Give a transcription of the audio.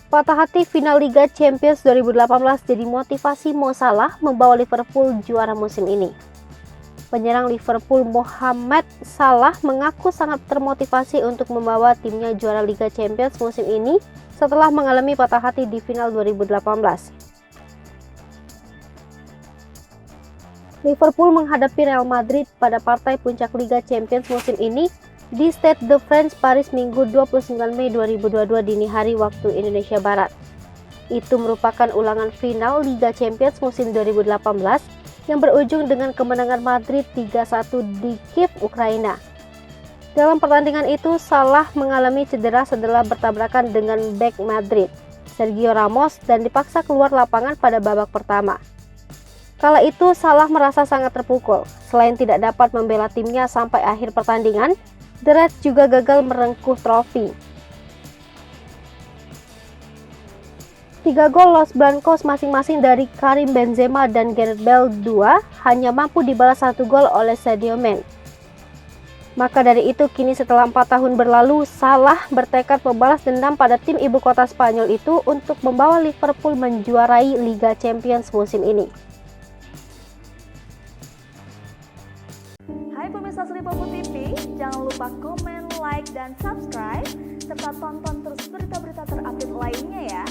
Patah hati final Liga Champions 2018 jadi motivasi Mo Salah membawa Liverpool juara musim ini. Penyerang Liverpool Mohamed Salah mengaku sangat termotivasi untuk membawa timnya juara Liga Champions musim ini setelah mengalami patah hati di final 2018. Liverpool menghadapi Real Madrid pada partai puncak Liga Champions musim ini di Stade de France, Paris, Minggu 29 Mei 2022 dini hari waktu Indonesia Barat. Itu merupakan ulangan final Liga Champions musim 2018 yang berujung dengan kemenangan Madrid 3-1 di Kiev, Ukraina. Dalam pertandingan itu, Salah mengalami cedera setelah bertabrakan dengan bek Madrid, Sergio Ramos, dan dipaksa keluar lapangan pada babak pertama. Kala itu, Salah merasa sangat terpukul. Selain tidak dapat membela timnya sampai akhir pertandingan, The Reds juga gagal merengkuh trofi. 3 gol Los Blancos masing-masing dari Karim Benzema dan Gareth Bale 2 hanya mampu dibalas 1 gol oleh Sadio Mane. Maka dari itu kini setelah 4 tahun berlalu, Salah bertekad membalas dendam pada tim ibu kota Spanyol itu untuk membawa Liverpool menjuarai Liga Champions musim ini. Hai pemirsa Liverpool TV, jangan lupa komen, like, dan subscribe, serta tonton terus berita-berita terupdate lainnya ya.